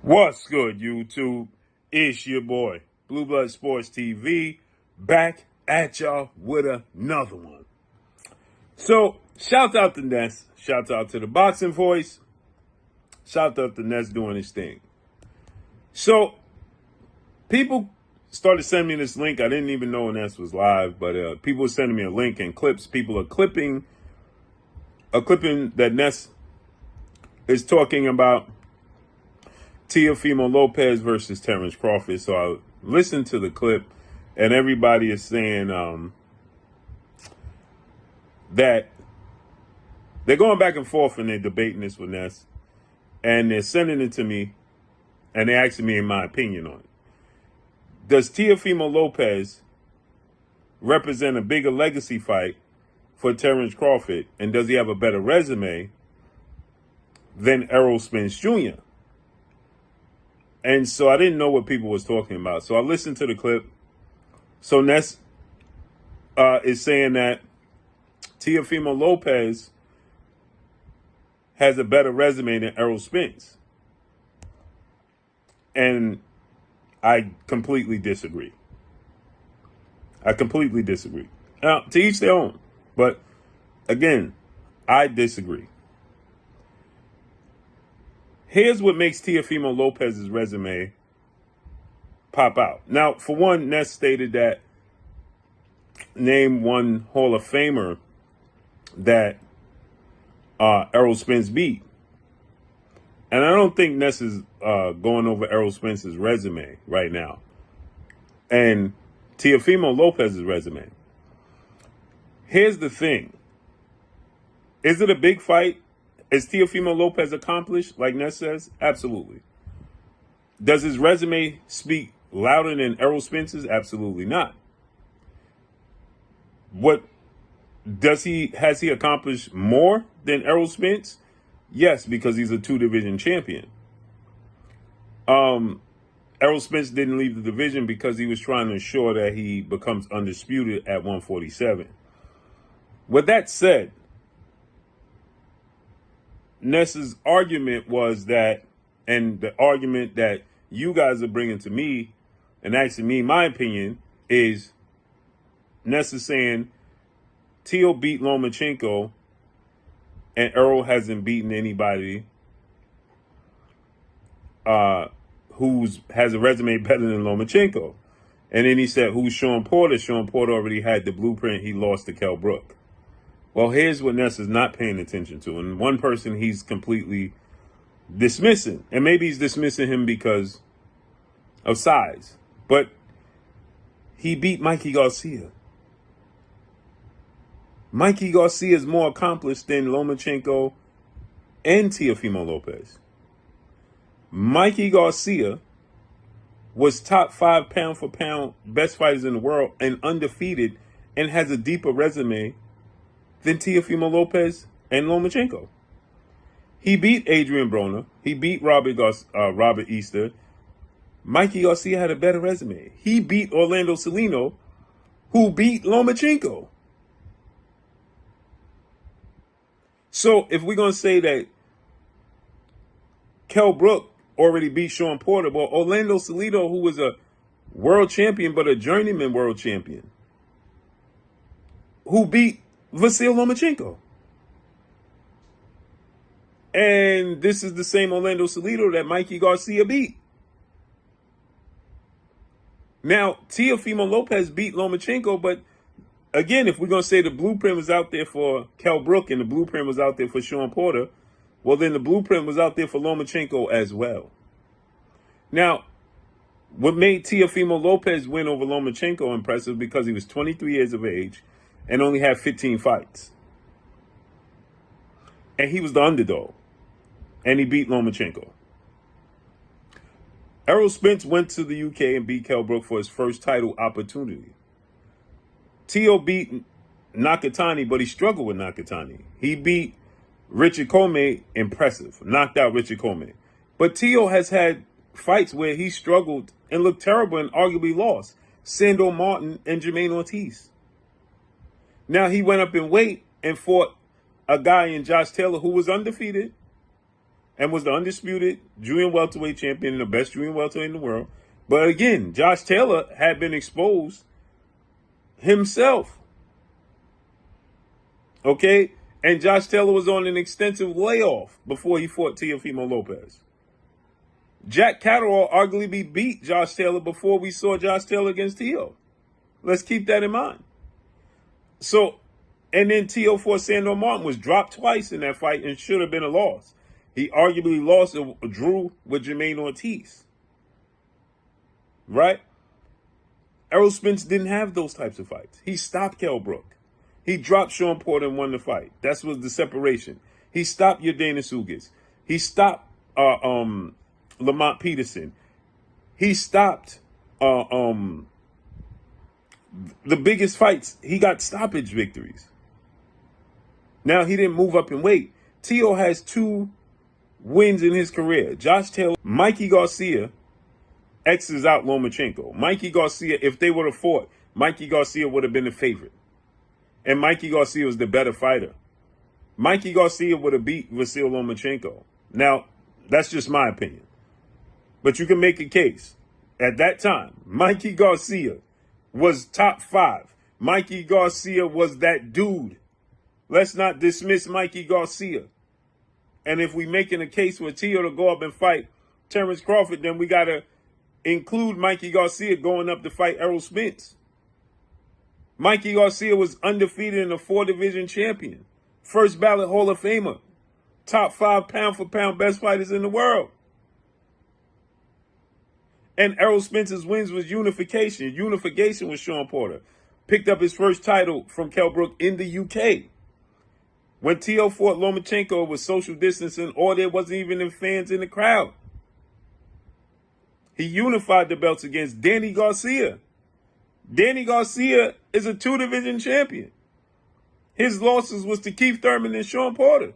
What's good, YouTube? It's your boy, Blue Blood Sports TV, back at y'all with another one. So, shout out to Ness. Shout out to the Boxing Voice. Shout out to Ness doing his thing. So, people started sending me this link. I didn't even know Ness was live, but people were sending me a link and clips. People are clipping a clipping that Ness is talking about Teofimo Lopez versus Terence Crawford. So I listened to the clip, and everybody is saying that they're going back and forth and they're debating this with Ness, and they're sending it to me, and they're asking me in my opinion on it. Does Teofimo Lopez represent a bigger legacy fight for Terence Crawford, and does he have a better resume than Errol Spence Jr.? And so I didn't know what people was talking about. So I listened to the clip. So Ness is saying that Teofimo Lopez has a better resume than Errol Spence. And I completely disagree. Now, to each their own. But again, I disagree. Here's what makes Teofimo Lopez's resume pop out. Now, for one, Ness stated that name one Hall of Famer that Errol Spence beat. And I don't think Ness is going over Errol Spence's resume right now. And Teofimo Lopez's resume. Here's the thing. Is it a big fight? Is Teofimo Lopez accomplished, like Ness says? Absolutely. Does his resume speak louder than Errol Spence's? Absolutely not. Has he accomplished more than Errol Spence? Yes, because he's a 2-division champion. Errol Spence didn't leave the division because he was trying to ensure that he becomes undisputed at 147. With that said, Ness's argument was that, and the argument that you guys are bringing to me and asking me my opinion is, Ness is saying Teo beat Lomachenko and Errol hasn't beaten anybody who has a resume better than Lomachenko. And then he said, who's Sean Porter? Sean Porter already had the blueprint. He lost to Kell Brook. Well, here's what Ness is not paying attention to. And one person he's completely dismissing. And maybe he's dismissing him because of size. But he beat Mikey Garcia. Mikey Garcia is more accomplished than Lomachenko and Teofimo Lopez. Mikey Garcia was top 5 pound for pound best fighters in the world and undefeated and has a deeper resume than Teofimo Lopez and Lomachenko. He beat Adrian Broner. He beat Robert Easter. Mikey Garcia had a better resume. He beat Orlando Celino, who beat Lomachenko. So if we're going to say that Kell Brook already beat Sean Porter, well, Orlando Celino, who was a world champion but a journeyman world champion, who beat Vasil Lomachenko. And this is the same Orlando Celino that Mikey Garcia beat. Now, Teofimo Lopez beat Lomachenko, but again, if we're going to say the blueprint was out there for Kell Brook and the blueprint was out there for Sean Porter, well, then the blueprint was out there for Lomachenko as well. Now, what made Teofimo Lopez win over Lomachenko impressive because he was 23 years of age and only had 15 fights. And he was the underdog. And he beat Lomachenko. Errol Spence went to the UK and beat Kell Brook for his first title opportunity. Teo beat Nakatani, but he struggled with Nakatani. He beat Richard Comey, impressive. Knocked out Richard Comey. But Teo has had fights where he struggled and looked terrible and arguably lost. Sandor Martin and Jermaine Ortiz. Now he went up in weight and fought a guy in Josh Taylor who was undefeated and was the undisputed junior welterweight champion and the best junior welterweight in the world. But again, Josh Taylor had been exposed himself. Okay? And Josh Taylor was on an extensive layoff before he fought Teofimo Lopez. Jack Catterall arguably beat Josh Taylor before we saw Josh Taylor against Teo. Let's keep that in mind. So, and then Teo fought Sandor Martin, was dropped twice in that fight and should have been a loss. He arguably lost or drew with Jermaine Ortiz. Right? Errol Spence didn't have those types of fights. He stopped Kell Brook. He dropped Sean Porter and won the fight. That was the separation. He stopped Yordenis Ugas. He stopped Lamont Peterson. He stopped the biggest fights. He got stoppage victories. Now he didn't move up in weight. Teo has 2 wins in his career. Josh Taylor, Mikey Garcia X's out Lomachenko. Mikey Garcia, if they would have fought, Mikey Garcia would have been the favorite. And Mikey Garcia was the better fighter. Mikey Garcia would have beat Vasyl Lomachenko. Now, that's just my opinion. But you can make a case. At that time, Mikey Garcia was top 5. Mikey Garcia was that dude. Let's not dismiss Mikey Garcia. And if we making a case for Teo to go up and fight Terence Crawford, then we got to include Mikey Garcia going up to fight Errol Spence. Mikey Garcia was undefeated and a 4-division champion. First ballot Hall of Famer. Top 5 pound-for-pound best fighters in the world. And Errol Spence's wins was unification. Unification with Sean Porter. Picked up his first title from Kell Brook in the UK. When Teo fought Lomachenko, it was social distancing, or there wasn't even fans in the crowd. He unified the belts against Danny Garcia. Danny Garcia is a 2-division champion. His losses was to Keith Thurman and Sean Porter.